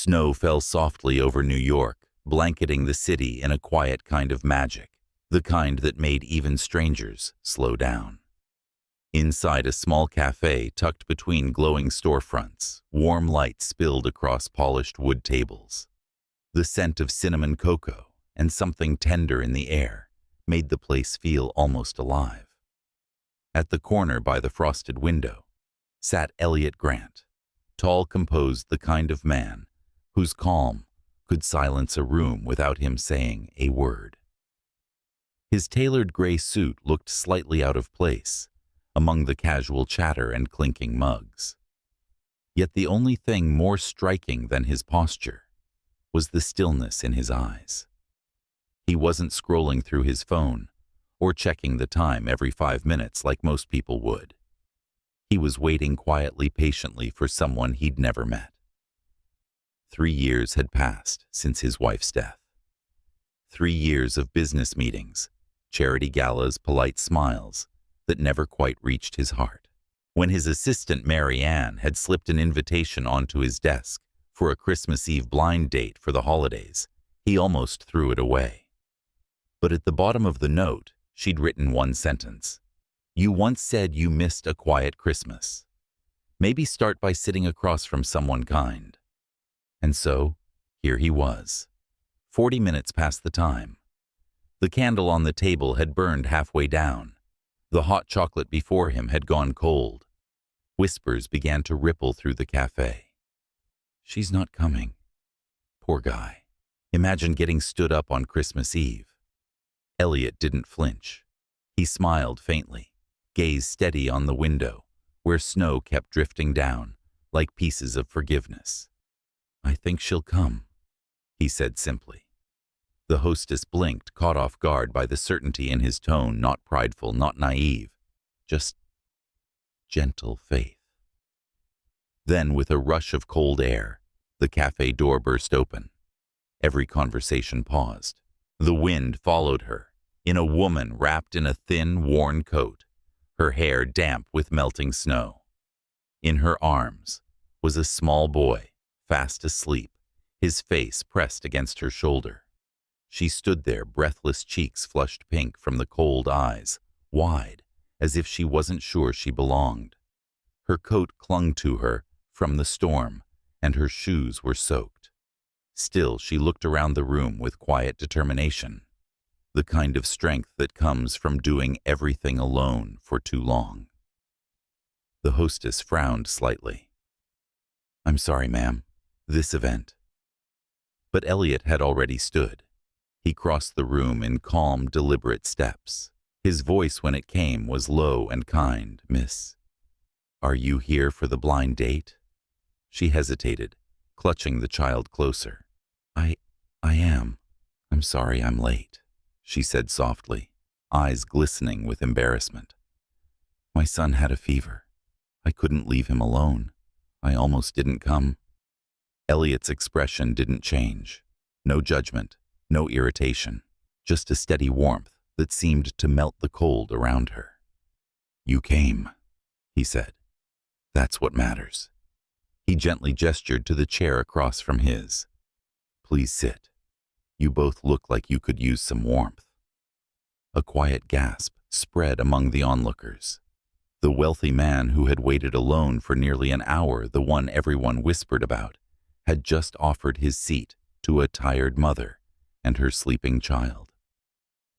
Snow fell softly over New York, blanketing the city in a quiet kind of magic, the kind that made even strangers slow down. Inside a small cafe tucked between glowing storefronts, warm light spilled across polished wood tables. The scent of cinnamon cocoa and something tender in the air made the place feel almost alive. At the corner by the frosted window sat Elliot Grant, tall, composed, the kind of man whose calm could silence a room without him saying a word. His tailored gray suit looked slightly out of place among the casual chatter and clinking mugs. Yet the only thing more striking than his posture was the stillness in his eyes. He wasn't scrolling through his phone or checking the time every 5 minutes like most people would. He was waiting quietly, patiently for someone he'd never met. 3 years had passed since his wife's death. 3 years of business meetings, charity galas, polite smiles that never quite reached his heart. When his assistant Mary Ann had slipped an invitation onto his desk for a Christmas Eve blind date for the holidays, he almost threw it away. But at the bottom of the note, she'd written one sentence. "You once said you missed a quiet Christmas. Maybe start by sitting across from someone kind." And so, here he was, 40 minutes past the time. The candle on the table had burned halfway down. The hot chocolate before him had gone cold. Whispers began to ripple through the cafe. "She's not coming. Poor guy. Imagine getting stood up on Christmas Eve." Elliot didn't flinch. He smiled faintly, gaze steady on the window, where snow kept drifting down like pieces of forgiveness. "I think she'll come," he said simply. The hostess blinked, caught off guard by the certainty in his tone, not prideful, not naive, just gentle faith. Then, with a rush of cold air, the cafe door burst open. Every conversation paused. The wind followed her, in a woman wrapped in a thin, worn coat, her hair damp with melting snow. In her arms was a small boy, fast asleep, his face pressed against her shoulder. She stood there, breathless, cheeks flushed pink from the cold eyes, wide, as if she wasn't sure she belonged. Her coat clung to her from the storm, and her shoes were soaked. Still, she looked around the room with quiet determination, the kind of strength that comes from doing everything alone for too long. The hostess frowned slightly. "I'm sorry, ma'am. This event." But Elliot had already stood. He crossed the room in calm, deliberate steps. His voice, when it came, was low and kind. "Miss, are you here for the blind date?" She hesitated, clutching the child closer. I am. I'm sorry I'm late," she said softly, eyes glistening with embarrassment. "My son had a fever. I couldn't leave him alone. I almost didn't come." Elliot's expression didn't change. No judgment, no irritation, just a steady warmth that seemed to melt the cold around her. "You came," he said. "That's what matters." He gently gestured to the chair across from his. "Please sit. You both look like you could use some warmth." A quiet gasp spread among the onlookers. The wealthy man who had waited alone for nearly an hour, the one everyone whispered about, had just offered his seat to a tired mother and her sleeping child.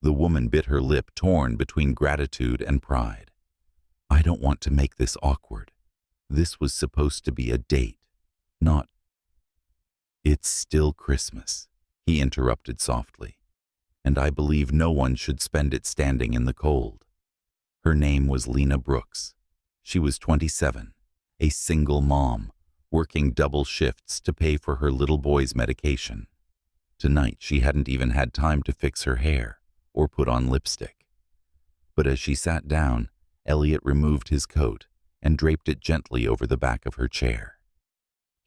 The woman bit her lip, torn between gratitude and pride. "I don't want to make this awkward. This was supposed to be a date, not—" "It's still Christmas," he interrupted softly, "and I believe no one should spend it standing in the cold." Her name was Lena Brooks. She was 27, a single mom, working double shifts to pay for her little boy's medication. Tonight she hadn't even had time to fix her hair or put on lipstick. But as she sat down, Elliot removed his coat and draped it gently over the back of her chair.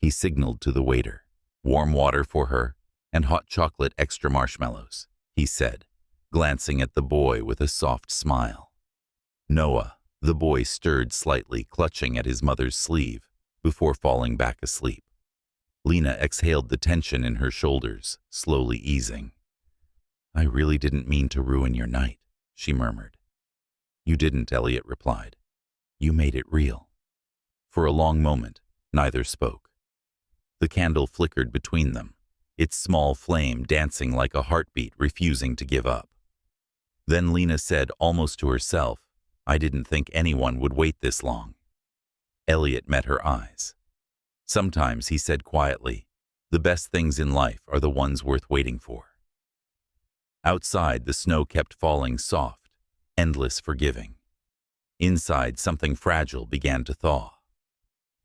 He signaled to the waiter. "Warm water for her, and hot chocolate, extra marshmallows," he said, glancing at the boy with a soft smile. Noah, the boy, stirred slightly, clutching at his mother's sleeve before falling back asleep. Lena exhaled the tension in her shoulders, slowly easing. "I really didn't mean to ruin your night," she murmured. "You didn't," Elliot replied. "You made it real." For a long moment, neither spoke. The candle flickered between them, its small flame dancing like a heartbeat refusing to give up. Then Lena said, almost to herself, "I didn't think anyone would wait this long." Elliot met her eyes. "Sometimes," he said quietly, "the best things in life are the ones worth waiting for." Outside, the snow kept falling soft, endless, forgiving. Inside, something fragile began to thaw.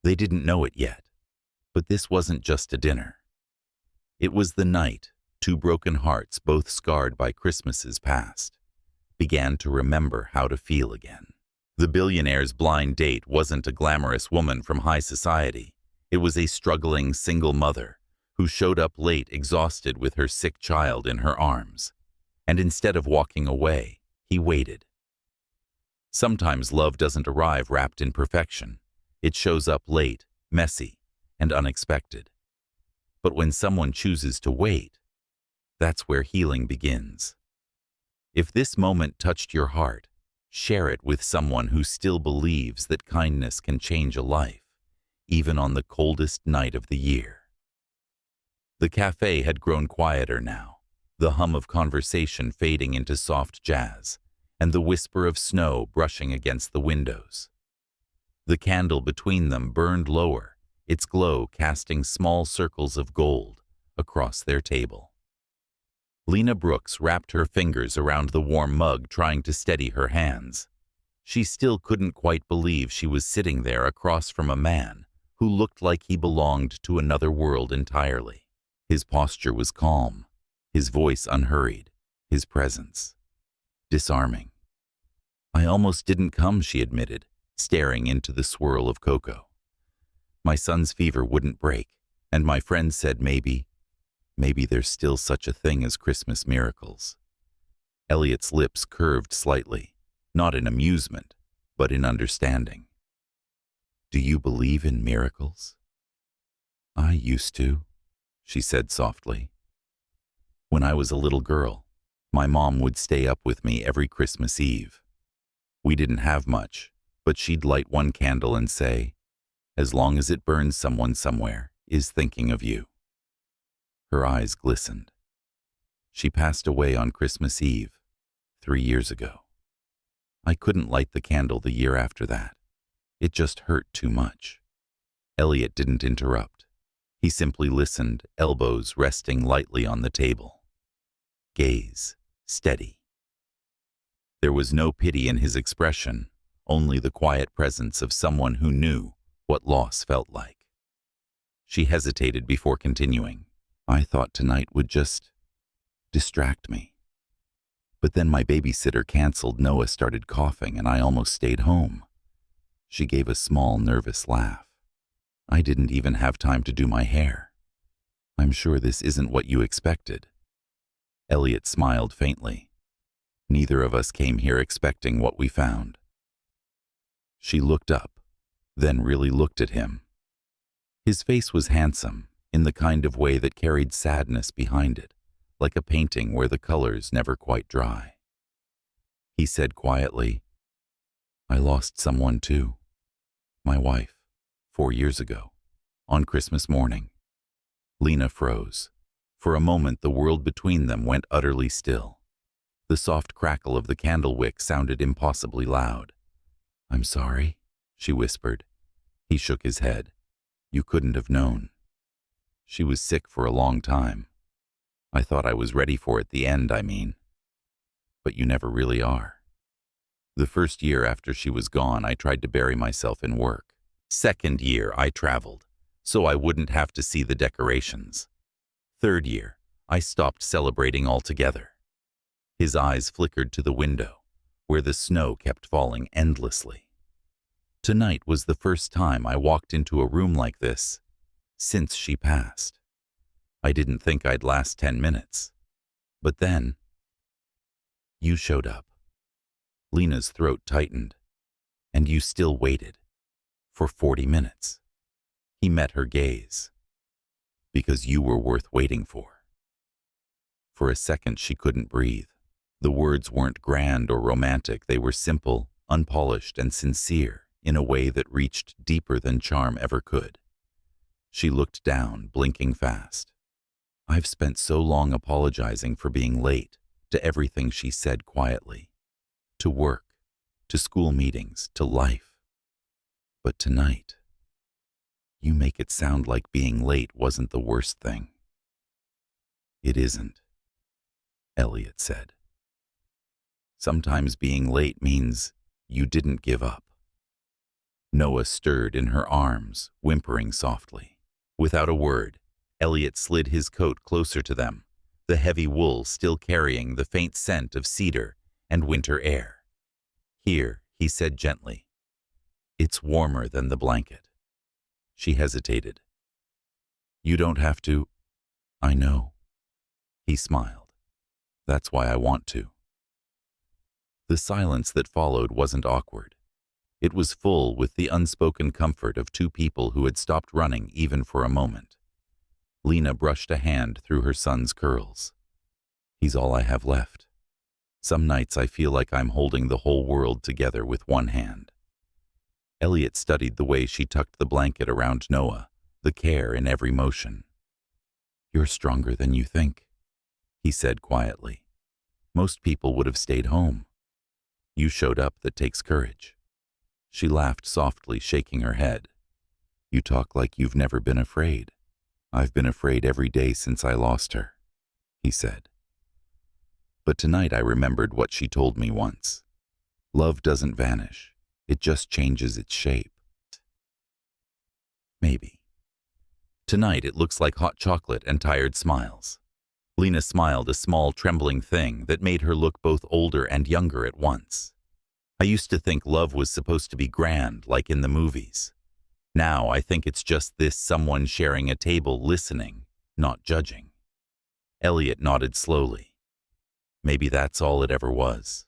They didn't know it yet, but this wasn't just a dinner. It was the night two broken hearts, both scarred by Christmases past, began to remember how to feel again. The billionaire's blind date wasn't a glamorous woman from high society. It was a struggling single mother who showed up late, exhausted, with her sick child in her arms. And instead of walking away, he waited. Sometimes love doesn't arrive wrapped in perfection. It shows up late, messy, and unexpected. But when someone chooses to wait, that's where healing begins. If this moment touched your heart, share it with someone who still believes that kindness can change a life, even on the coldest night of the year. The cafe had grown quieter now, the hum of conversation fading into soft jazz, and the whisper of snow brushing against the windows. The candle between them burned lower, its glow casting small circles of gold across their table. Lena Brooks wrapped her fingers around the warm mug, trying to steady her hands. She still couldn't quite believe she was sitting there across from a man who looked like he belonged to another world entirely. His posture was calm, his voice unhurried, his presence disarming. "I almost didn't come," she admitted, staring into the swirl of cocoa. "My son's fever wouldn't break, and my friend said maybe there's still such a thing as Christmas miracles." Elliot's lips curved slightly, not in amusement, but in understanding. "Do you believe in miracles?" "I used to," she said softly. "When I was a little girl, my mom would stay up with me every Christmas Eve. We didn't have much, but she'd light one candle and say, 'As long as it burns, someone somewhere is thinking of you.'" Her eyes glistened. "She passed away on Christmas Eve, 3 years ago. I couldn't light the candle the year after that. It just hurt too much." Elliot didn't interrupt. He simply listened, elbows resting lightly on the table. Gaze steady. There was no pity in his expression, only the quiet presence of someone who knew what loss felt like. She hesitated before continuing. "I thought tonight would just distract me. But then my babysitter canceled, Noah started coughing, and I almost stayed home." She gave a small, nervous laugh. "I didn't even have time to do my hair. I'm sure this isn't what you expected." Elliot smiled faintly. "Neither of us came here expecting what we found." She looked up, then really looked at him. His face was handsome, in the kind of way that carried sadness behind it, like a painting where the colors never quite dry. He said quietly, "I lost someone too. My wife, 4 years ago, on Christmas morning." Lena froze. For a moment, the world between them went utterly still. The soft crackle of the candle wick sounded impossibly loud. "I'm sorry," she whispered. He shook his head. "You couldn't have known. She was sick for a long time. I thought I was ready for it, the end, I mean. But you never really are. The first year after she was gone, I tried to bury myself in work. Second year, I traveled, so I wouldn't have to see the decorations. Third year, I stopped celebrating altogether." His eyes flickered to the window, where the snow kept falling endlessly. "Tonight was the first time I walked into a room like this since she passed. I didn't think I'd last 10 minutes. But then, you showed up." Lena's throat tightened. "And you still waited. For 40 minutes. He met her gaze. Because you were worth waiting for. For a second she couldn't breathe. The words weren't grand or romantic, they were simple, unpolished, and sincere in a way that reached deeper than charm ever could. She looked down, blinking fast. I've spent so long apologizing for being late, to everything she said quietly. To work, to school meetings, to life. But tonight, you make it sound like being late wasn't the worst thing. It isn't, Elliot said. Sometimes being late means you didn't give up. Noah stirred in her arms, whimpering softly. Without a word, Elliot slid his coat closer to them, the heavy wool still carrying the faint scent of cedar and winter air. Here, he said gently. It's warmer than the blanket. She hesitated. You don't have to. I know. He smiled. That's why I want to. The silence that followed wasn't awkward. It was full with the unspoken comfort of two people who had stopped running even for a moment. Lena brushed a hand through her son's curls. He's all I have left. Some nights I feel like I'm holding the whole world together with one hand. Elliot studied the way she tucked the blanket around Noah, the care in every motion. You're stronger than you think, he said quietly. Most people would have stayed home. You showed up, that takes courage. She laughed softly, shaking her head. You talk like you've never been afraid. I've been afraid every day since I lost her, he said. But tonight I remembered what she told me once. Love doesn't vanish. It just changes its shape. Maybe. Tonight it looks like hot chocolate and tired smiles. Lena smiled, a small trembling thing that made her look both older and younger at once. I used to think love was supposed to be grand, like in the movies. Now I think it's just this someone sharing a table, listening, not judging. Elliot nodded slowly. Maybe that's all it ever was.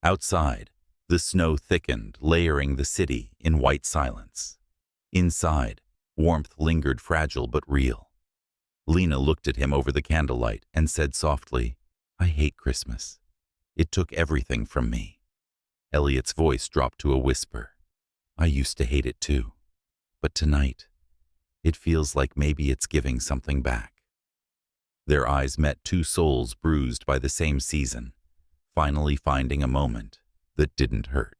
Outside, the snow thickened, layering the city in white silence. Inside, warmth lingered, fragile but real. Lena looked at him over the candlelight and said softly, I hate Christmas. It took everything from me. Elliot's voice dropped to a whisper. I used to hate it too. But tonight, it feels like maybe it's giving something back. Their eyes met, two souls bruised by the same season, finally finding a moment that didn't hurt.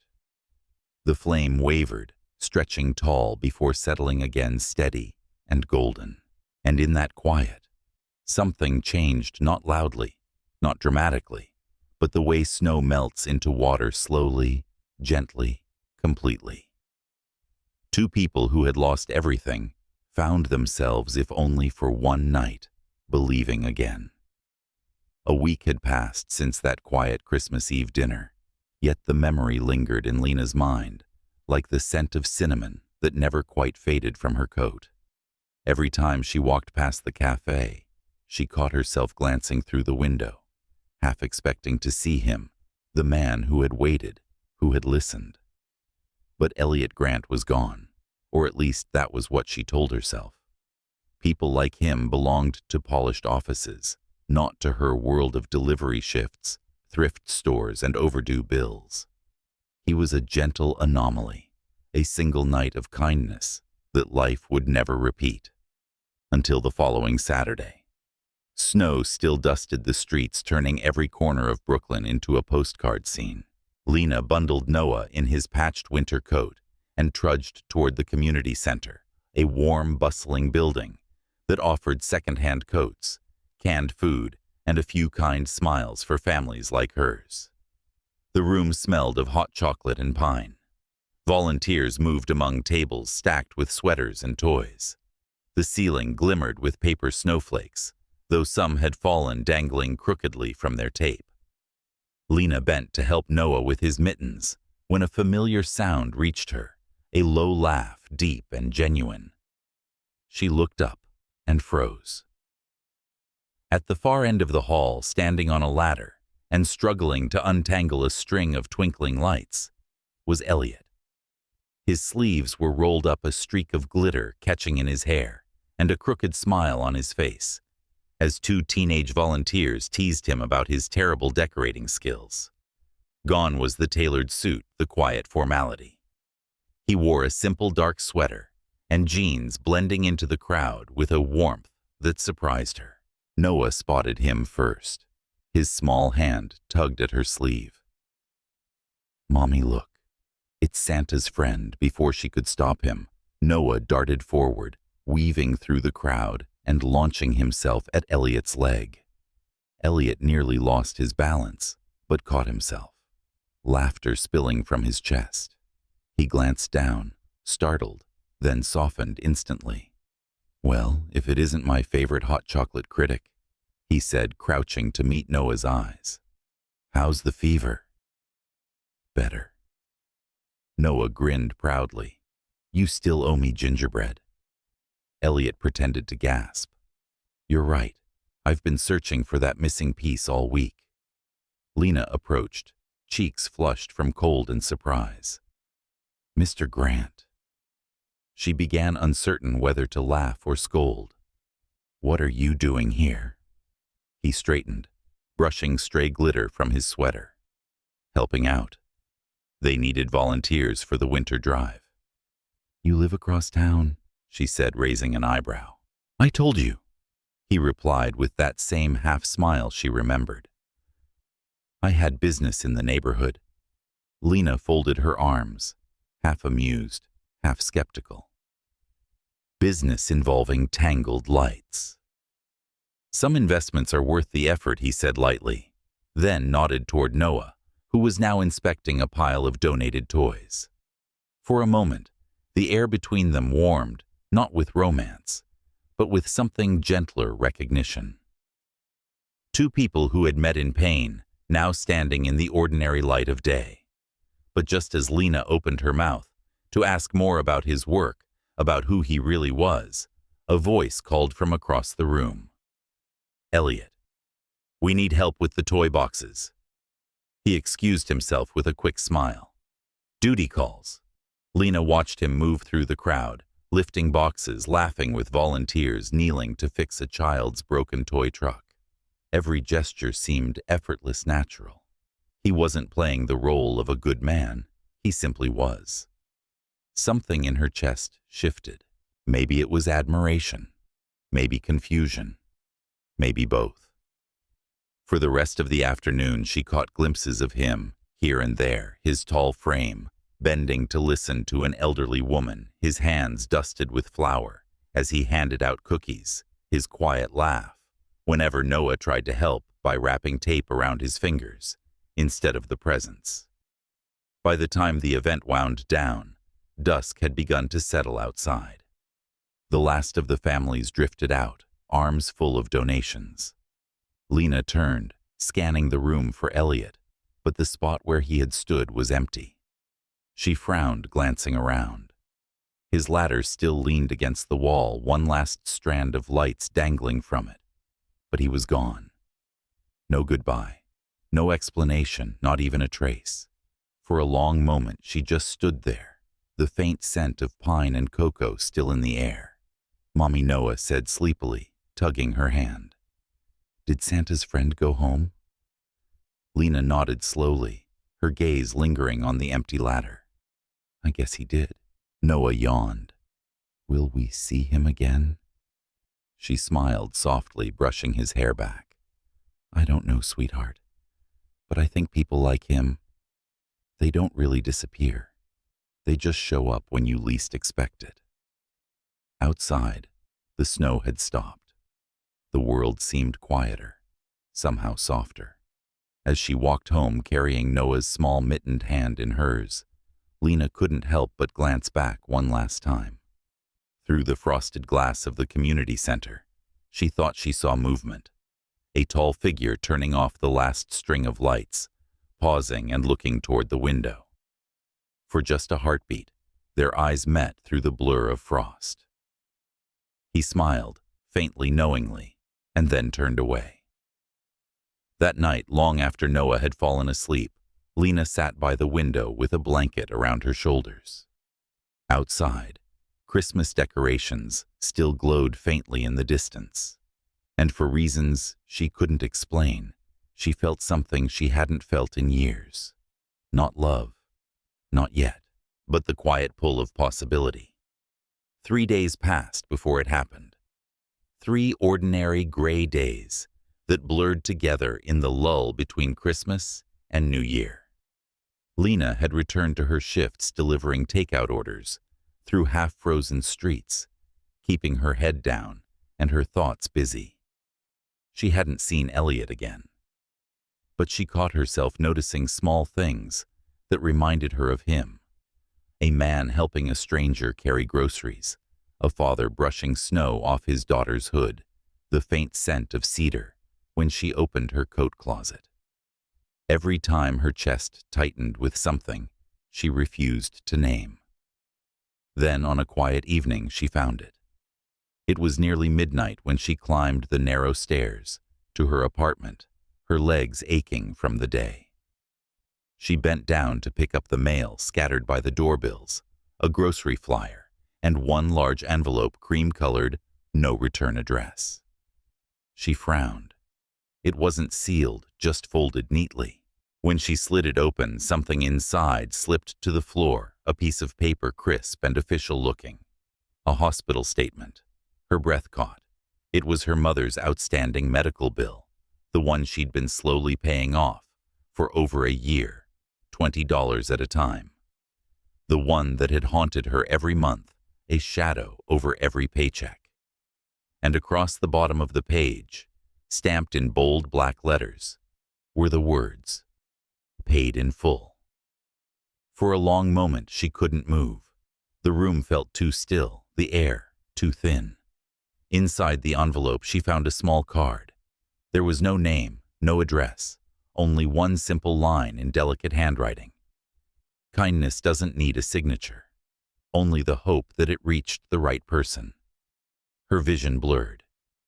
The flame wavered, stretching tall before settling again, steady and golden. And in that quiet, something changed, not loudly, not dramatically, but the way snow melts into water slowly, gently, completely. Two people who had lost everything found themselves, if only for one night, believing again. A week had passed since that quiet Christmas Eve dinner, yet the memory lingered in Lena's mind, like the scent of cinnamon that never quite faded from her coat. Every time she walked past the café, she caught herself glancing through the window, half expecting to see him, the man who had waited, who had listened. But Elliot Grant was gone, or at least that was what she told herself. People like him belonged to polished offices, not to her world of delivery shifts, thrift stores, and overdue bills. He was a gentle anomaly, a single night of kindness that life would never repeat. Until the following Saturday. Snow still dusted the streets, turning every corner of Brooklyn into a postcard scene. Lena bundled Noah in his patched winter coat and trudged toward the community center, a warm, bustling building that offered second-hand coats, canned food, and a few kind smiles for families like hers. The room smelled of hot chocolate and pine. Volunteers moved among tables stacked with sweaters and toys. The ceiling glimmered with paper snowflakes, though some had fallen dangling crookedly from their tape. Lena bent to help Noah with his mittens when a familiar sound reached her, a low laugh, deep and genuine. She looked up and froze. At the far end of the hall, standing on a ladder and struggling to untangle a string of twinkling lights, was Elliot. His sleeves were rolled up, a streak of glitter catching in his hair, and a crooked smile on his face, as two teenage volunteers teased him about his terrible decorating skills. Gone was the tailored suit, the quiet formality. He wore a simple dark sweater and jeans, blending into the crowd with a warmth that surprised her. Noah spotted him first. His small hand tugged at her sleeve. "Mommy, look. It's Santa's friend." Before she could stop him, Noah darted forward, weaving through the crowd and launching himself at Elliot's leg. Elliot nearly lost his balance, but caught himself, laughter spilling from his chest. He glanced down, startled, then softened instantly. "Well, if it isn't my favorite hot chocolate critic," he said, crouching to meet Noah's eyes. "How's the fever?" "Better." Noah grinned proudly. "You still owe me gingerbread." Elliot pretended to gasp. "You're right. I've been searching for that missing piece all week." Lena approached, cheeks flushed from cold and surprise. "Mr. Grant." She began, uncertain whether to laugh or scold. "What are you doing here?" He straightened, brushing stray glitter from his sweater. "Helping out. They needed volunteers for the winter drive." "You live across town?" she said, raising an eyebrow. "I told you," he replied with that same half-smile she remembered. "I had business in the neighborhood." Lena folded her arms, half amused, half skeptical. "Business involving tangled lights." "Some investments are worth the effort," he said lightly, then nodded toward Noah, who was now inspecting a pile of donated toys. For a moment, the air between them warmed, not with romance, but with something gentler recognition. Two people who had met in pain, now standing in the ordinary light of day. But just as Lena opened her mouth to ask more about his work, about who he really was, a voice called from across the room. "Elliot, we need help with the toy boxes." He excused himself with a quick smile. "Duty calls." Lena watched him move through the crowd, lifting boxes, laughing with volunteers kneeling to fix a child's broken toy truck. Every gesture seemed effortless, natural. He wasn't playing the role of a good man, he simply was. Something in her chest shifted. Maybe it was admiration, maybe confusion, maybe both. For the rest of the afternoon, she caught glimpses of him, here and there, his tall frame, bending to listen to an elderly woman, his hands dusted with flour, as he handed out cookies, his quiet laugh, whenever Noah tried to help by wrapping tape around his fingers, instead of the presents. By the time the event wound down, dusk had begun to settle outside. The last of the families drifted out, arms full of donations. Lena turned, scanning the room for Elliot, but the spot where he had stood was empty. She frowned, glancing around. His ladder still leaned against the wall, one last strand of lights dangling from it. But he was gone. No goodbye, no explanation, not even a trace. For a long moment she just stood there, the faint scent of pine and cocoa still in the air. Mommy, Noah said sleepily, tugging her hand. "Did Santa's friend go home?" Lena nodded slowly, her gaze lingering on the empty ladder. "I guess he did." Noah yawned. "Will we see him again?" She smiled softly, brushing his hair back. "I don't know, sweetheart, but I think people like him, they don't really disappear. They just show up when you least expect it." Outside, the snow had stopped. The world seemed quieter, somehow softer. As she walked home carrying Noah's small mittened hand in hers, Lena couldn't help but glance back one last time. Through the frosted glass of the community center, she thought she saw movement. A tall figure turning off the last string of lights, pausing and looking toward the window. For just a heartbeat, their eyes met through the blur of frost. He smiled, faintly knowingly, and then turned away. That night, long after Noah had fallen asleep, Lena sat by the window with a blanket around her shoulders. Outside, Christmas decorations still glowed faintly in the distance. And for reasons she couldn't explain, she felt something she hadn't felt in years. Not love, not yet, but the quiet pull of possibility. 3 days passed before it happened. 3 ordinary gray days that blurred together in the lull between Christmas and New Year. Lena had returned to her shifts delivering takeout orders through half-frozen streets, keeping her head down and her thoughts busy. She hadn't seen Elliot again, but she caught herself noticing small things that reminded her of him. A man helping a stranger carry groceries, a father brushing snow off his daughter's hood, the faint scent of cedar when she opened her coat closet. Every time her chest tightened with something she refused to name. Then on a quiet evening she found it. It was nearly midnight when she climbed the narrow stairs to her apartment, her legs aching from the day. She bent down to pick up the mail scattered by the doorbills, a grocery flyer, and one large envelope cream-colored, no return address. She frowned. It wasn't sealed, just folded neatly. When she slid it open, something inside slipped to the floor, a piece of paper crisp and official-looking. A hospital statement. Her breath caught. It was her mother's outstanding medical bill, the one she'd been slowly paying off for over a year, $20 at a time. The one that had haunted her every month, a shadow over every paycheck. And across the bottom of the page, stamped in bold black letters, were the words, "Paid in full." For a long moment she couldn't move. The room felt too still, the air too thin. Inside the envelope she found a small card. There was no name, no address, only one simple line in delicate handwriting. Kindness doesn't need a signature, only the hope that it reached the right person. Her vision blurred.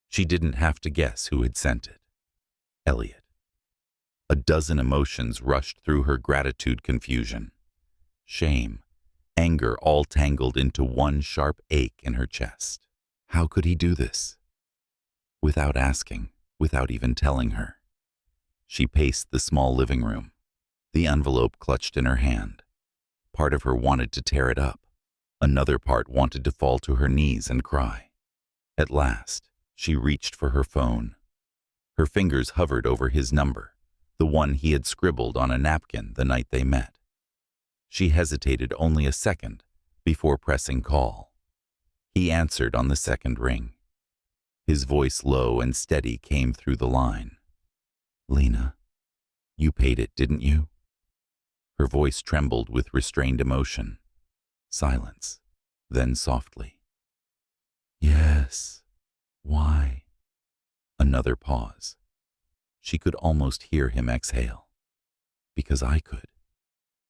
She didn't have to guess who had sent it. Elliot. A dozen emotions rushed through her: gratitude, confusion, shame, anger, all tangled into one sharp ache in her chest. How could he do this? Without asking, without even telling her. She paced the small living room, the envelope clutched in her hand. Part of her wanted to tear it up. Another part wanted to fall to her knees and cry. At last, she reached for her phone. Her fingers hovered over his number, the one he had scribbled on a napkin the night they met. She hesitated only a second before pressing call. He answered on the second ring. His voice, low and steady, came through the line. "Lena, you paid it, didn't you?" Her voice trembled with restrained emotion. Silence, then softly. "Yes. Why?" Another pause. She could almost hear him exhale. "Because I could."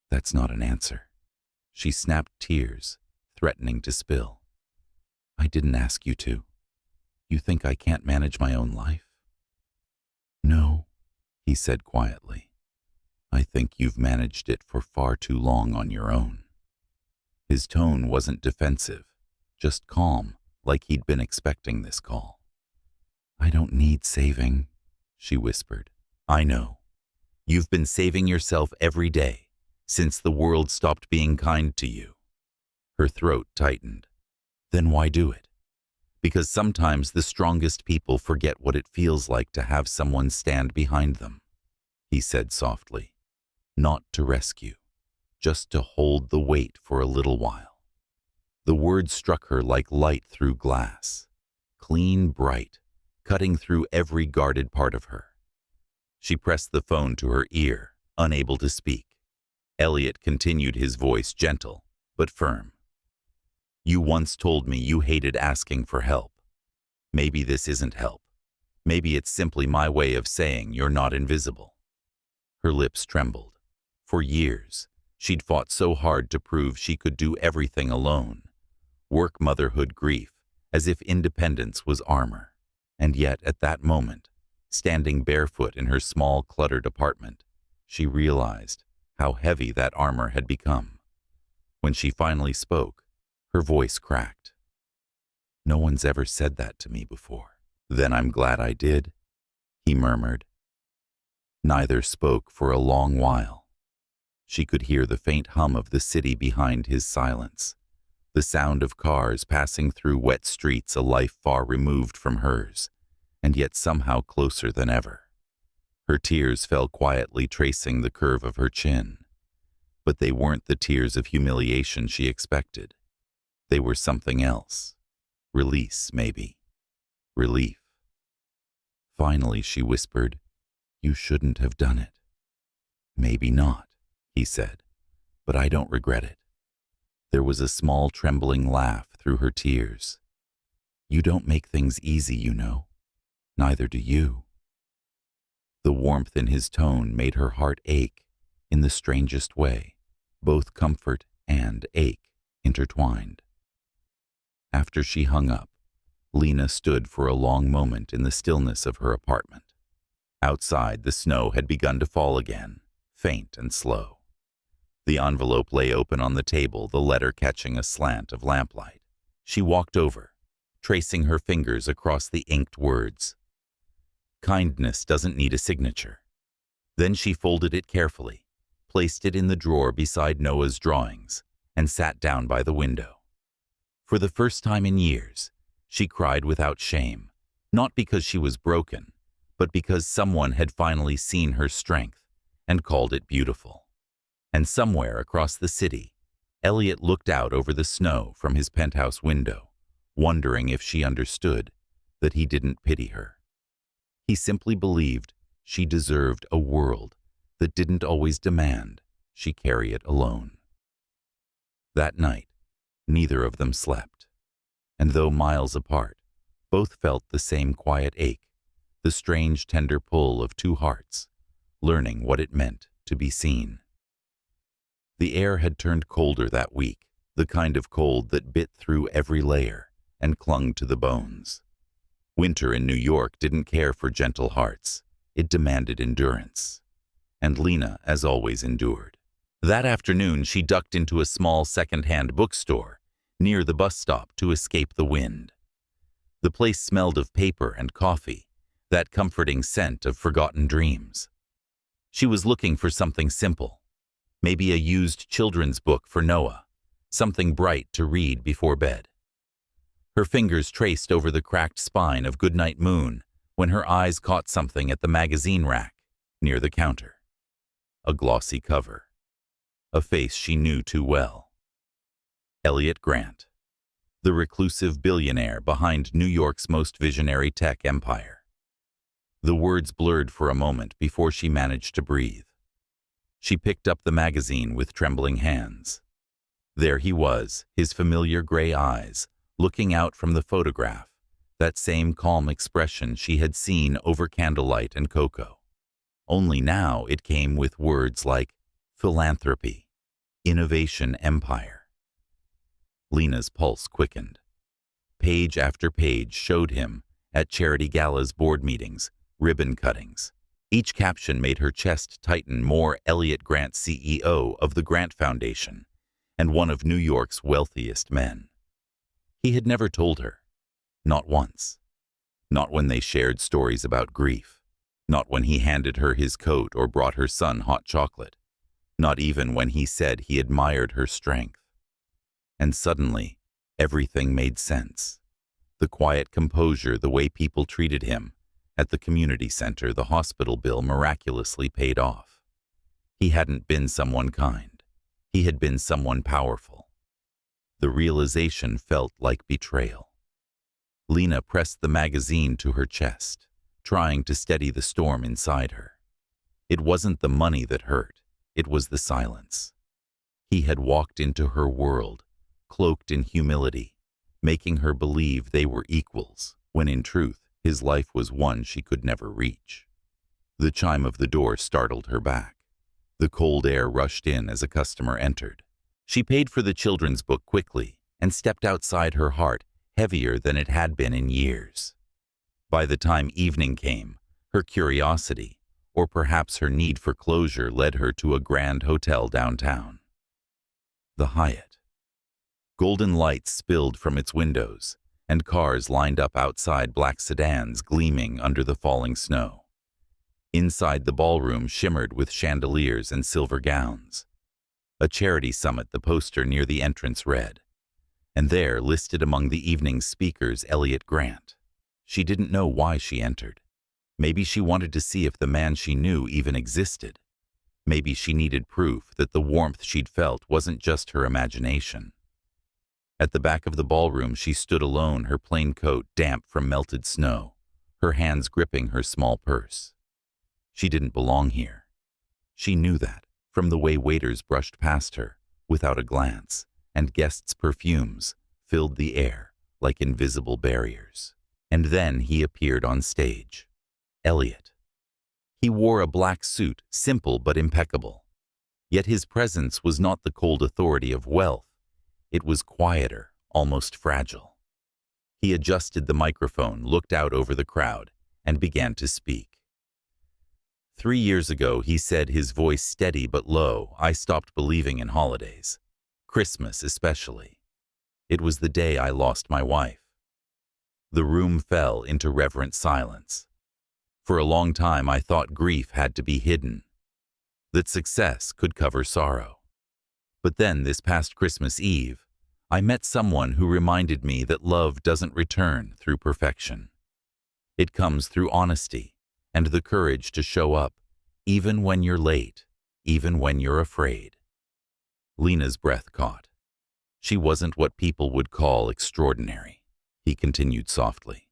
That's not an answer. She snapped, tears threatening to spill. "I didn't ask you to. You think I can't manage my own life?" "No," he said quietly. "I think you've managed it for far too long on your own." His tone wasn't defensive, just calm, like he'd been expecting this call. "I don't need saving," she whispered. "I know. You've been saving yourself every day, since the world stopped being kind to you." Her throat tightened. "Then why do it?" "Because sometimes the strongest people forget what it feels like to have someone stand behind them," he said softly. "Not to rescue, just to hold the weight for a little while." The words struck her like light through glass, clean, bright, cutting through every guarded part of her. She pressed the phone to her ear, unable to speak. Elliot continued, his voice gentle but firm. "You once told me you hated asking for help. Maybe this isn't help. Maybe it's simply my way of saying you're not invisible." Her lips trembled. For years, she'd fought so hard to prove she could do everything alone. Work, motherhood, grief, as if independence was armor. And yet, at that moment, standing barefoot in her small, cluttered apartment, she realized how heavy that armor had become. When she finally spoke, Her voice cracked. "No one's ever said that to me before." "Then I'm glad I did," he murmured. Neither spoke for a long while. She could hear the faint hum of the city behind his silence, the sound of cars passing through wet streets, a life far removed from hers, and yet somehow closer than ever. Her tears fell quietly, tracing the curve of her chin. But they weren't the tears of humiliation she expected. They were something else. Release, maybe. Relief. Finally, she whispered, "You shouldn't have done it." "Maybe not," he said, "but I don't regret it." There was a small trembling laugh through her tears. "You don't make things easy, you know. Neither do you." The warmth in his tone made her heart ache in the strangest way, both comfort and ache intertwined. After she hung up, Lena stood for a long moment in the stillness of her apartment. Outside, the snow had begun to fall again, faint and slow. The envelope lay open on the table, the letter catching a slant of lamplight. She walked over, tracing her fingers across the inked words. "Kindness doesn't need a signature." Then she folded it carefully, placed it in the drawer beside Noah's drawings, and sat down by the window. For the first time in years, she cried without shame, not because she was broken, but because someone had finally seen her strength and called it beautiful. And somewhere across the city, Elliot looked out over the snow from his penthouse window, wondering if she understood that he didn't pity her. He simply believed she deserved a world that didn't always demand she carry it alone. That night, neither of them slept, and though miles apart, both felt the same quiet ache, the strange tender pull of two hearts, learning what it meant to be seen. The air had turned colder that week, the kind of cold that bit through every layer and clung to the bones. Winter in New York didn't care for gentle hearts. It demanded endurance. And Lena, as always, endured. That afternoon, she ducked into a small second-hand bookstore near the bus stop to escape the wind. The place smelled of paper and coffee, that comforting scent of forgotten dreams. She was looking for something simple, maybe a used children's book for Noah, something bright to read before bed. Her fingers traced over the cracked spine of Goodnight Moon when her eyes caught something at the magazine rack near the counter. A glossy cover. A face she knew too well. Elliot Grant, the reclusive billionaire behind New York's most visionary tech empire. The words blurred for a moment before she managed to breathe. She picked up the magazine with trembling hands. There he was, his familiar gray eyes, looking out from the photograph, that same calm expression she had seen over candlelight and cocoa. Only now it came with words like philanthropy, innovation empire. Lena's pulse quickened. Page after page showed him at charity galas, board meetings, ribbon cuttings. Each caption made her chest tighten. More Elliot Grant, CEO of the Grant Foundation and one of New York's wealthiest men. He had never told her. Not once. Not when they shared stories about grief. Not when he handed her his coat or brought her son hot chocolate. Not even when he said he admired her strength. And suddenly, everything made sense. The quiet composure, the way people treated him. At the community center, the hospital bill miraculously paid off. He hadn't been someone kind. He had been someone powerful. The realization felt like betrayal. Lena pressed the magazine to her chest, trying to steady the storm inside her. It wasn't the money that hurt. It was the silence. He had walked into her world, cloaked in humility, making her believe they were equals, when in truth, his life was one she could never reach. The chime of the door startled her back. The cold air rushed in as a customer entered. She paid for the children's book quickly and stepped outside, her heart heavier than it had been in years. By the time evening came, her curiosity, or perhaps her need for closure, led her to a grand hotel downtown. The Hyatt. Golden lights spilled from its windows, and cars lined up outside black sedans gleaming under the falling snow. Inside the ballroom shimmered with chandeliers and silver gowns. A charity summit the poster near the entrance read, and there, listed among the evening's speakers, Elliot Grant. She didn't know why she entered. Maybe she wanted to see if the man she knew even existed. Maybe she needed proof that the warmth she'd felt wasn't just her imagination. At the back of the ballroom she stood alone, her plain coat damp from melted snow, her hands gripping her small purse. She didn't belong here. She knew that, from the way waiters brushed past her, without a glance, and guests' perfumes filled the air like invisible barriers. And then he appeared on stage. Elliot. He wore a black suit, simple but impeccable. Yet his presence was not the cold authority of wealth. It was quieter, almost fragile. He adjusted the microphone, looked out over the crowd, and began to speak. 3 years ago, he said, his voice steady but low, I stopped believing in holidays. Christmas especially. It was the day I lost my wife. The room fell into reverent silence. For a long time I thought grief had to be hidden, that success could cover sorrow. But then, this past Christmas Eve, I met someone who reminded me that love doesn't return through perfection. It comes through honesty and the courage to show up, even when you're late, even when you're afraid. Lena's breath caught. She wasn't what people would call extraordinary, he continued softly.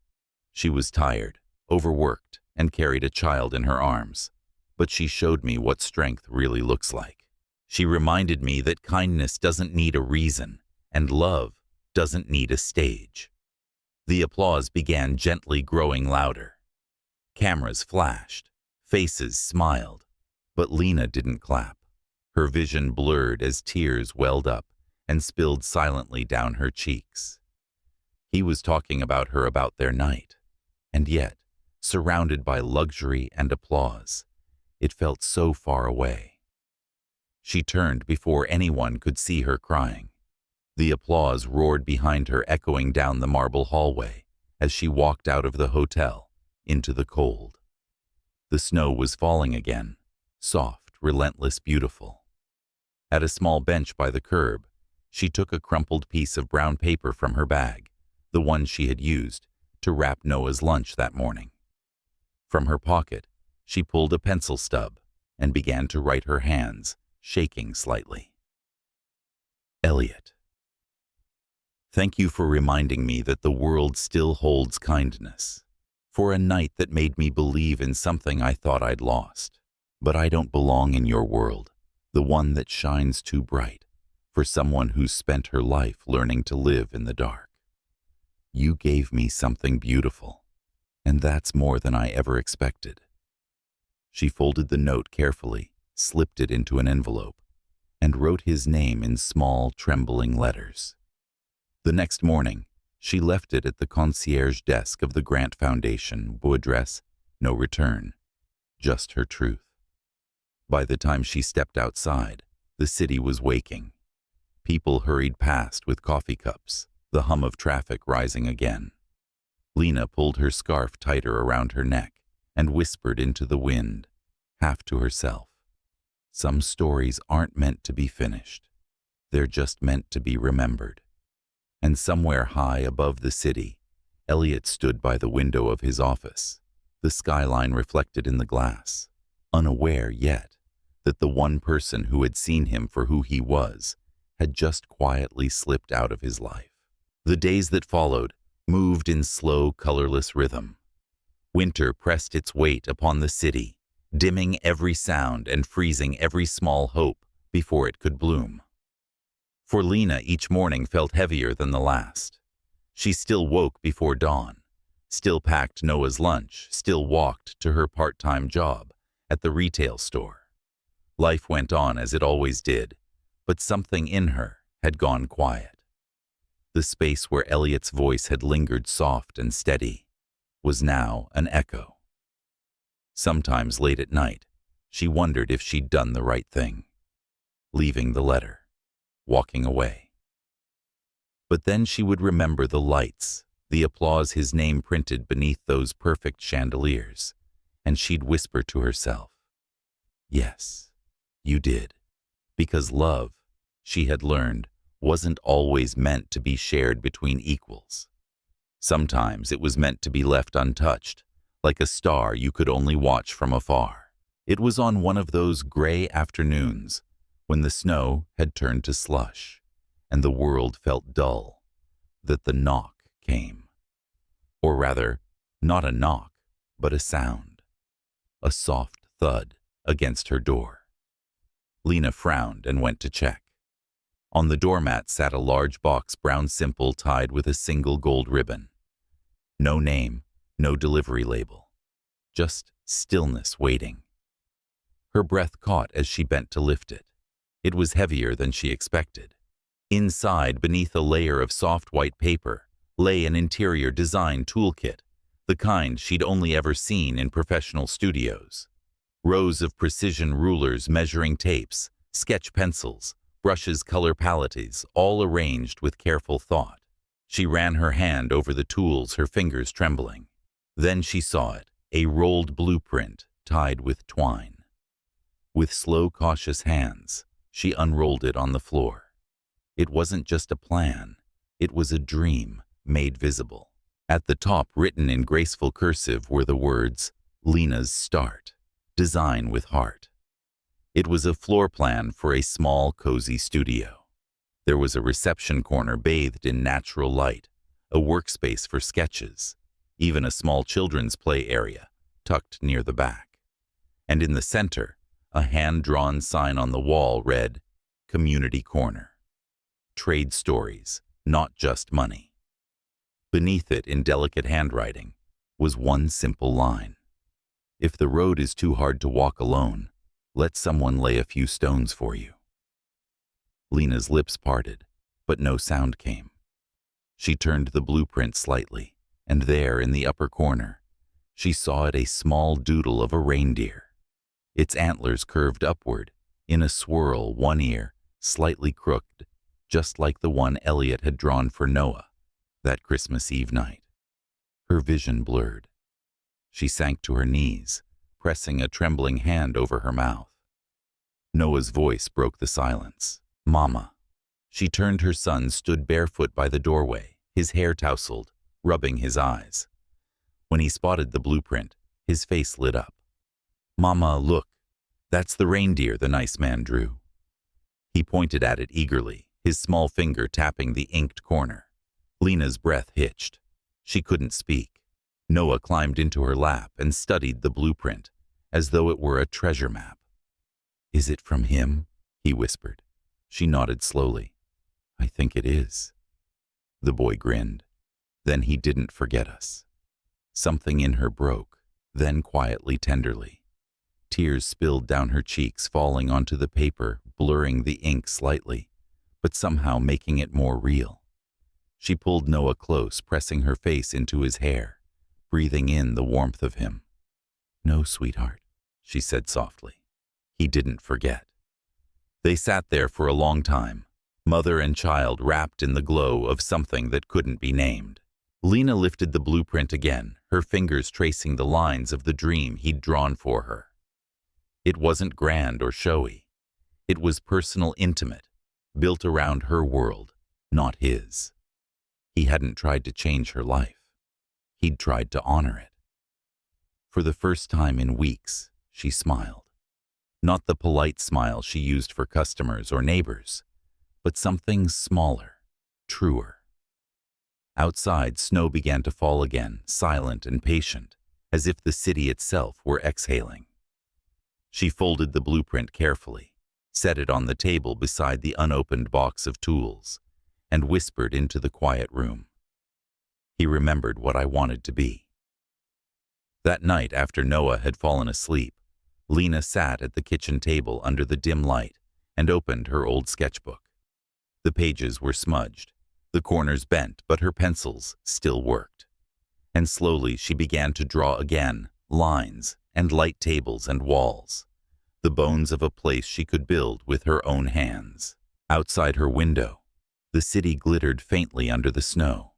She was tired, overworked, and carried a child in her arms. But she showed me what strength really looks like. She reminded me that kindness doesn't need a reason, and love doesn't need a stage. The applause began gently growing louder. Cameras flashed, faces smiled, but Lena didn't clap. Her vision blurred as tears welled up and spilled silently down her cheeks. He was talking about her, about their night, and yet, surrounded by luxury and applause, it felt so far away. She turned before anyone could see her crying. The applause roared behind her, echoing down the marble hallway as she walked out of the hotel into the cold. The snow was falling again, soft, relentless, beautiful. At a small bench by the curb, she took a crumpled piece of brown paper from her bag, the one she had used to wrap Noah's lunch that morning. From her pocket, she pulled a pencil stub and began to write, her hands shaking slightly. Elliot. Thank you for reminding me that the world still holds kindness. For a night that made me believe in something I thought I'd lost. But I don't belong in your world, the one that shines too bright, for someone who's spent her life learning to live in the dark. You gave me something beautiful, and that's more than I ever expected. She folded the note carefully, slipped it into an envelope, and wrote his name in small, trembling letters. The next morning, she left it at the concierge desk of the Grant Foundation. Address, no return, just her truth. By the time she stepped outside, the city was waking. People hurried past with coffee cups, the hum of traffic rising again. Lena pulled her scarf tighter around her neck and whispered into the wind, half to herself. Some stories aren't meant to be finished. They're just meant to be remembered. And somewhere high above the city, Elliot stood by the window of his office, the skyline reflected in the glass, unaware yet that the one person who had seen him for who he was had just quietly slipped out of his life. The days that followed moved in slow, colorless rhythm. Winter pressed its weight upon the city, dimming every sound and freezing every small hope before it could bloom. For Lena, each morning felt heavier than the last. She still woke before dawn, still packed Noah's lunch, still walked to her part-time job at the retail store. Life went on as it always did, but something in her had gone quiet. The space where Elliot's voice had lingered soft and steady was now an echo. Sometimes late at night, she wondered if she'd done the right thing, leaving the letter, walking away. But then she would remember the lights, the applause his name printed beneath those perfect chandeliers, and she'd whisper to herself, "Yes, you did." Because love, she had learned, wasn't always meant to be shared between equals. Sometimes it was meant to be left untouched, like a star you could only watch from afar. It was on one of those gray afternoons, when the snow had turned to slush, and the world felt dull, that the knock came. Or rather, not a knock, but a sound. A soft thud against her door. Lena frowned and went to check. On the doormat sat a large box, brown simple, tied with a single gold ribbon. No name, no delivery label. Just stillness waiting. Her breath caught as she bent to lift it. It was heavier than she expected. Inside, beneath a layer of soft white paper, lay an interior design toolkit, the kind she'd only ever seen in professional studios. Rows of precision rulers, measuring tapes, sketch pencils, brushes, color palettes, all arranged with careful thought. She ran her hand over the tools, her fingers trembling. Then she saw it, a rolled blueprint tied with twine. With slow, cautious hands, she unrolled it on the floor. It wasn't just a plan, it was a dream made visible. At the top, written in graceful cursive, were the words, "Lena's Start. Design with Heart." It was a floor plan for a small, cozy studio. There was a reception corner bathed in natural light, a workspace for sketches, even a small children's play area tucked near the back. And in the center, a hand-drawn sign on the wall read, "Community Corner. Trade stories, not just money." Beneath it, in delicate handwriting, was one simple line. "If the road is too hard to walk alone, let someone lay a few stones for you." Lena's lips parted, but no sound came. She turned the blueprint slightly, and there, in the upper corner, she saw it, a small doodle of a reindeer. Its antlers curved upward, in a swirl, one ear slightly crooked, just like the one Elliot had drawn for Noah that Christmas Eve night. Her vision blurred. She sank to her knees, pressing a trembling hand over her mouth. Noah's voice broke the silence. "Mama." She turned. Her son stood barefoot by the doorway, his hair tousled, rubbing his eyes. When he spotted the blueprint, his face lit up. "Mama, look. That's the reindeer the nice man drew." He pointed at it eagerly, his small finger tapping the inked corner. Lena's breath hitched. She couldn't speak. Noah climbed into her lap and studied the blueprint, as though it were a treasure map. "Is it from him?" he whispered. She nodded slowly. "I think it is." The boy grinned. "Then he didn't forget us." Something in her broke, then quietly, tenderly. Tears spilled down her cheeks, falling onto the paper, blurring the ink slightly, but somehow making it more real. She pulled Noah close, pressing her face into his hair, breathing in the warmth of him. "No, sweetheart," she said softly. He didn't forget. They sat there for a long time, mother and child, wrapped in the glow of something that couldn't be named. Lena lifted the blueprint again, her fingers tracing the lines of the dream he'd drawn for her. It wasn't grand or showy. It was personal, intimate, built around her world, not his. He hadn't tried to change her life. He'd tried to honor it. For the first time in weeks, she smiled. Not the polite smile she used for customers or neighbors, but something smaller, truer. Outside, snow began to fall again, silent and patient, as if the city itself were exhaling. She folded the blueprint carefully, set it on the table beside the unopened box of tools, and whispered into the quiet room. "He remembered what I wanted to be." That night, after Noah had fallen asleep, Lena sat at the kitchen table under the dim light and opened her old sketchbook. The pages were smudged, the corners bent, but her pencils still worked. And slowly she began to draw again, lines and light tables and walls, the bones of a place she could build with her own hands. Outside her window, The city glittered faintly under the snow.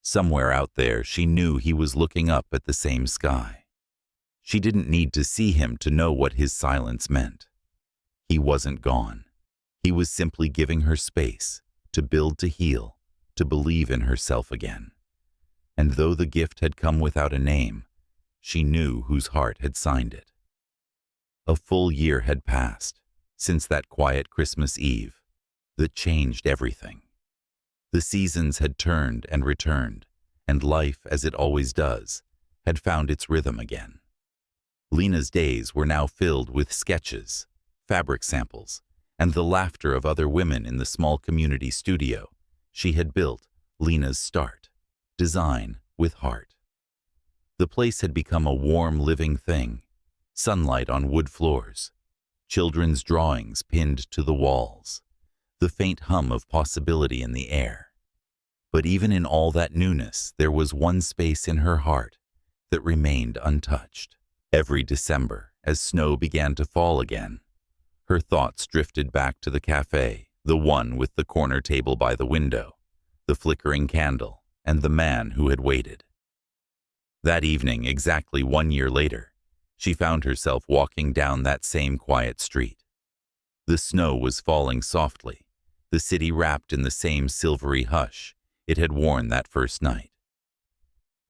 Somewhere out there, she knew he was looking up at the same sky. She didn't need to see him to know what his silence meant. He wasn't gone. He was simply giving her space to build, to heal, to believe in herself again. And though the gift had come without a name, she knew whose heart had signed it. A full year had passed since that quiet Christmas Eve that changed everything. The seasons had turned and returned, and life, as it always does, had found its rhythm again. Lena's days were now filled with sketches, fabric samples, and the laughter of other women in the small community studio she had built. Lena's start, design with heart. The place had become a warm, living thing, sunlight on wood floors, children's drawings pinned to the walls, the faint hum of possibility in the air. But even in all that newness, there was one space in her heart that remained untouched. Every December, as snow began to fall again, her thoughts drifted back to the café, the one with the corner table by the window, the flickering candle, and the man who had waited. That evening, exactly 1 year later, she found herself walking down that same quiet street. The snow was falling softly, the city wrapped in the same silvery hush it had worn that first night.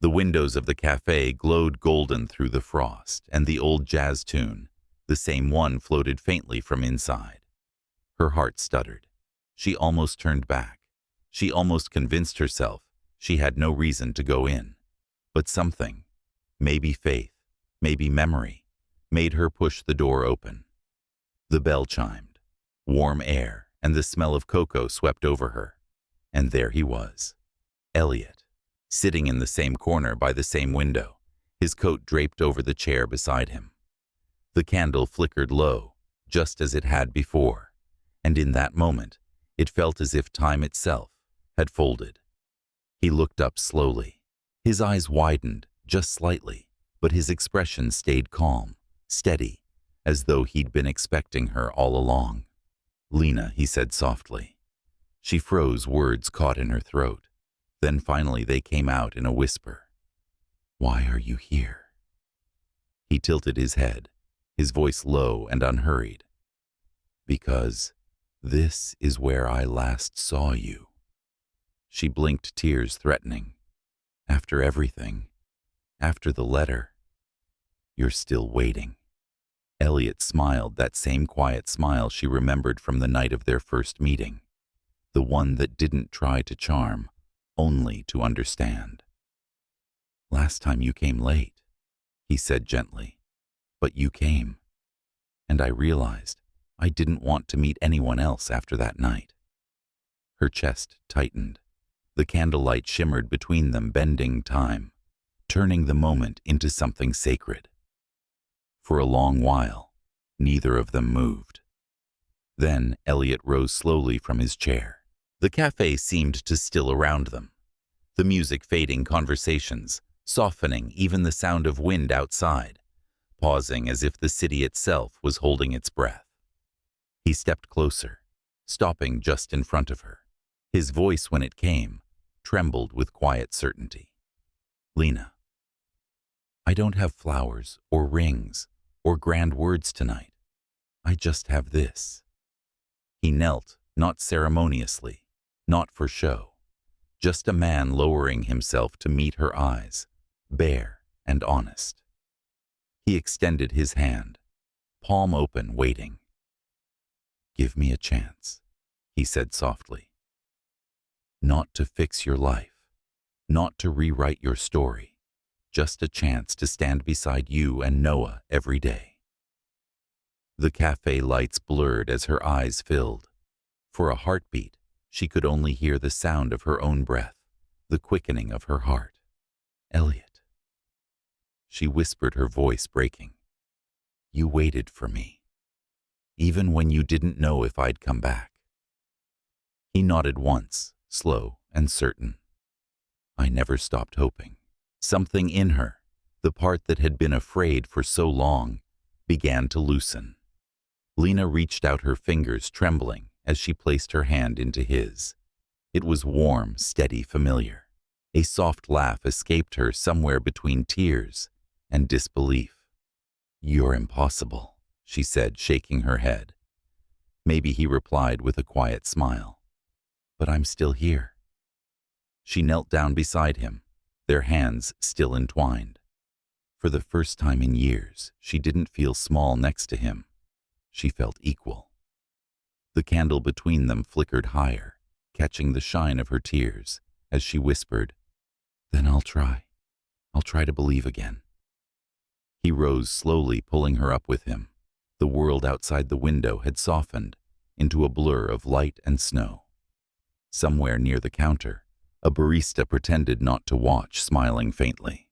The windows of the café glowed golden through the frost, and the old jazz tune, the same one, floated faintly from inside. Her heart stuttered. She almost turned back. She almost convinced herself she had no reason to go in. But something, maybe faith, maybe memory, made her push the door open. The bell chimed. Warm air and the smell of cocoa swept over her. And there he was, Elliot, sitting in the same corner by the same window, his coat draped over the chair beside him. The candle flickered low, just as it had before, and in that moment, it felt as if time itself had folded. He looked up slowly. His eyes widened just slightly, but his expression stayed calm, steady, as though he'd been expecting her all along. "Lena," he said softly. She froze, words caught in her throat. Then finally they came out in a whisper. "Why are you here?" He tilted his head, his voice low and unhurried. "Because this is where I last saw you." She blinked, tears threatening. "After everything, after the letter, you're still waiting." Elliot smiled, that same quiet smile she remembered from the night of their first meeting, the one that didn't try to charm, only to understand. "Last time you came late," he said gently, "but you came, and I realized I didn't want to meet anyone else after that night." Her chest tightened. The candlelight shimmered between them, bending time, turning the moment into something sacred. For a long while, neither of them moved. Then Elliot rose slowly from his chair. The café seemed to still around them, the music fading, conversations softening, even the sound of wind outside, pausing as if the city itself was holding its breath. He stepped closer, stopping just in front of her. His voice, when it came, trembled with quiet certainty. "Lena, I don't have flowers or rings or grand words tonight. I just have this." He knelt, not ceremoniously, not for show, just a man lowering himself to meet her eyes, bare and honest. He extended his hand, palm open, waiting. "Give me a chance," he said softly. "Not to fix your life, not to rewrite your story, just a chance to stand beside you and Noah every day." The cafe lights blurred as her eyes filled. For a heartbeat, she could only hear the sound of her own breath, the quickening of her heart. "Elliot," she whispered, her voice breaking. "You waited for me, even when you didn't know if I'd come back." He nodded once, slow and certain. "I never stopped hoping." Something in her, the part that had been afraid for so long, began to loosen. Lena reached out, her fingers trembling, as she placed her hand into his. It was warm, steady, familiar. A soft laugh escaped her somewhere between tears and disbelief. "You're impossible," she said, shaking her head. Maybe he replied with a quiet smile. "But I'm still here." She knelt down beside him, their hands still entwined. For the first time in years, she didn't feel small next to him. She felt equal. The candle between them flickered higher, catching the shine of her tears, as she whispered, "Then I'll try. I'll try to believe again." He rose slowly, pulling her up with him. The world outside the window had softened into a blur of light and snow. Somewhere near the counter, a barista pretended not to watch, smiling faintly.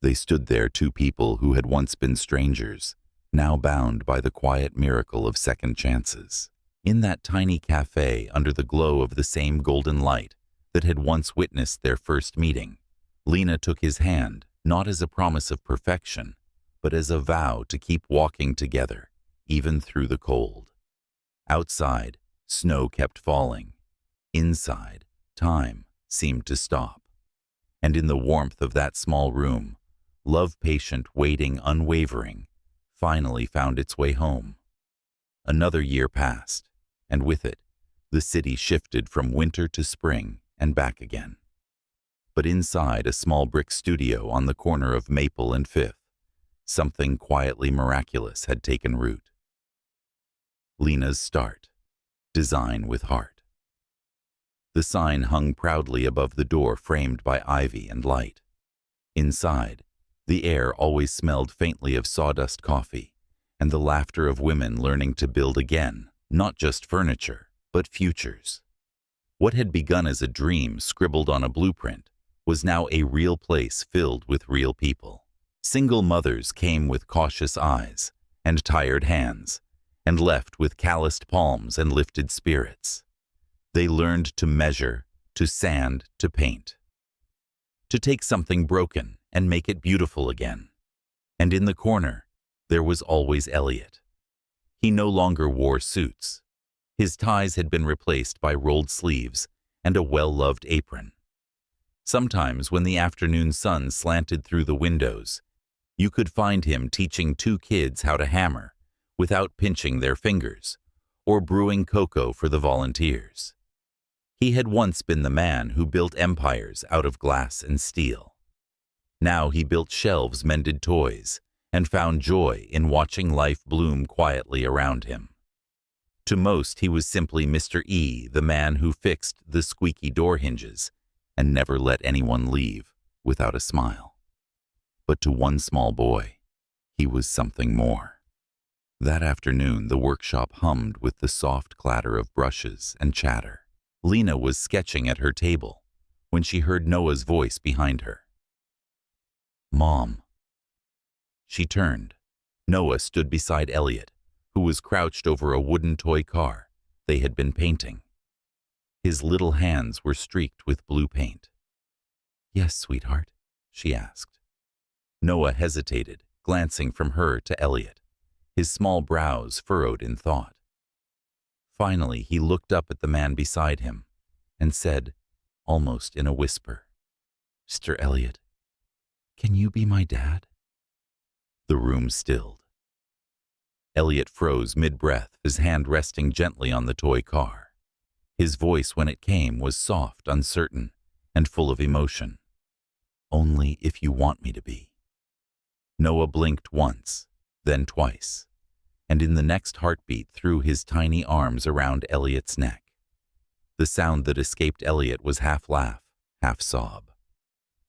They stood there, two people who had once been strangers, now bound by the quiet miracle of second chances. In that tiny cafe, under the glow of the same golden light that had once witnessed their first meeting, Lena took his hand, not as a promise of perfection, but as a vow to keep walking together, even through the cold. Outside, snow kept falling. Inside, time seemed to stop. And in the warmth of that small room, love, patient, waiting, unwavering, finally found its way home. Another year passed, and with it, the city shifted from winter to spring and back again. But inside a small brick studio on the corner of Maple and Fifth, something quietly miraculous had taken root. Lena's Start. Design with Heart. The sign hung proudly above the door, framed by ivy and light. Inside, the air always smelled faintly of sawdust coffee and the laughter of women learning to build again, not just furniture, but futures. What had begun as a dream scribbled on a blueprint was now a real place filled with real people. Single mothers came with cautious eyes and tired hands, and left with calloused palms and lifted spirits. They learned to measure, to sand, to paint. To take something broken and make it beautiful again. And in the corner, there was always Elliot. He no longer wore suits. His ties had been replaced by rolled sleeves and a well-loved apron. Sometimes, when the afternoon sun slanted through the windows, you could find him teaching two kids how to hammer without pinching their fingers, or brewing cocoa for the volunteers. He had once been the man who built empires out of glass and steel. Now he built shelves, mended toys, and found joy in watching life bloom quietly around him. To most, he was simply Mr. E, the man who fixed the squeaky door hinges and never let anyone leave without a smile. But to one small boy, he was something more. That afternoon, the workshop hummed with the soft clatter of brushes and chatter. Lena was sketching at her table when she heard Noah's voice behind her. "Mom." She turned. Noah stood beside Elliot, who was crouched over a wooden toy car they had been painting. His little hands were streaked with blue paint. "Yes, sweetheart?" she asked. Noah hesitated, glancing from her to Elliot, his small brows furrowed in thought. Finally, he looked up at the man beside him and said, almost in a whisper, "Mr. Elliot, can you be my dad?" The room stilled. Elliot froze mid-breath, his hand resting gently on the toy car. His voice, when it came, was soft, uncertain, and full of emotion. "Only if you want me to be." Noah blinked once, then twice, and in the next heartbeat threw his tiny arms around Elliot's neck. The sound that escaped Elliot was half laugh, half sob.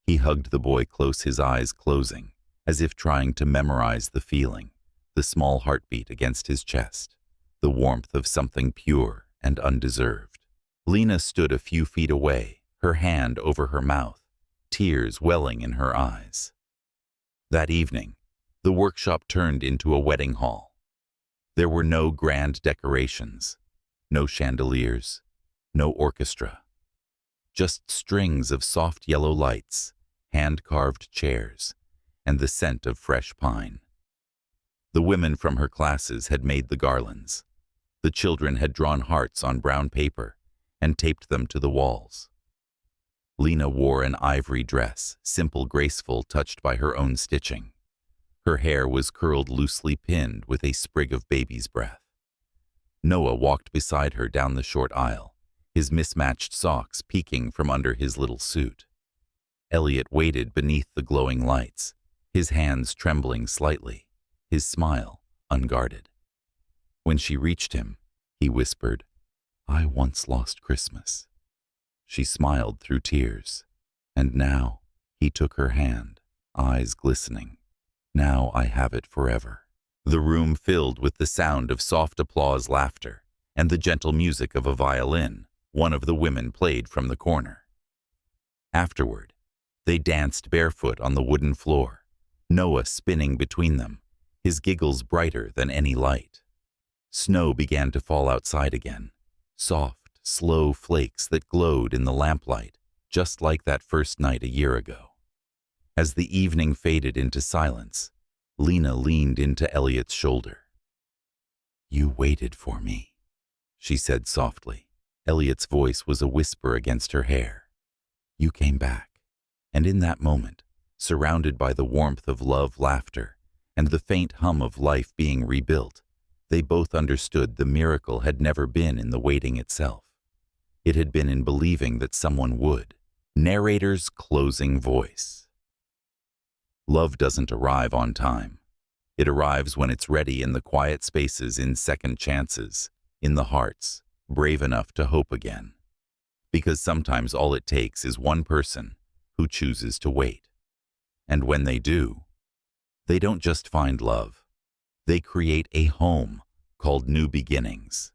He hugged the boy close, his eyes closing, as if trying to memorize the feeling, the small heartbeat against his chest, the warmth of something pure and undeserved. Lena stood a few feet away, her hand over her mouth, tears welling in her eyes. That evening, the workshop turned into a wedding hall. There were no grand decorations, no chandeliers, no orchestra. Just strings of soft yellow lights, hand-carved chairs, and the scent of fresh pine. The women from her classes had made the garlands. The children had drawn hearts on brown paper and taped them to the walls. Lena wore an ivory dress, simple, graceful, touched by her own stitching. Her hair was curled loosely pinned with a sprig of baby's breath. Noah walked beside her down the short aisle, his mismatched socks peeking from under his little suit. Elliot waited beneath the glowing lights, his hands trembling slightly, his smile unguarded. When she reached him, he whispered, "I once lost Christmas." She smiled through tears, and now he took her hand, eyes glistening. "Now I have it forever." The room filled with the sound of soft applause, laughter, and the gentle music of a violin one of the women played from the corner. Afterward, they danced barefoot on the wooden floor, Noah spinning between them, his giggles brighter than any light. Snow began to fall outside again, soft, slow flakes that glowed in the lamplight, just like that first night a year ago. As the evening faded into silence, Lena leaned into Elliot's shoulder. "You waited for me," she said softly. Elliot's voice was a whisper against her hair. "You came back." And in that moment, surrounded by the warmth of love, laughter, and the faint hum of life being rebuilt, they both understood the miracle had never been in the waiting itself. It had been in believing that someone would. Narrator's closing voice. Love doesn't arrive on time. It arrives when it's ready, in the quiet spaces, in second chances, in the hearts brave enough to hope again. Because sometimes all it takes is one person who chooses to wait. And when they do, they don't just find love. They create a home called new beginnings.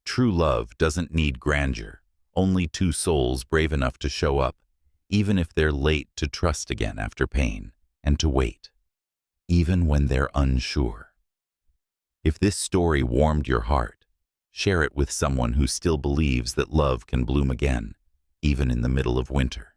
True love doesn't need grandeur, only two souls brave enough to show up, even if they're late, to trust again after pain, and to wait, even when they're unsure. If this story warmed your heart, share it with someone who still believes that love can bloom again, even in the middle of winter.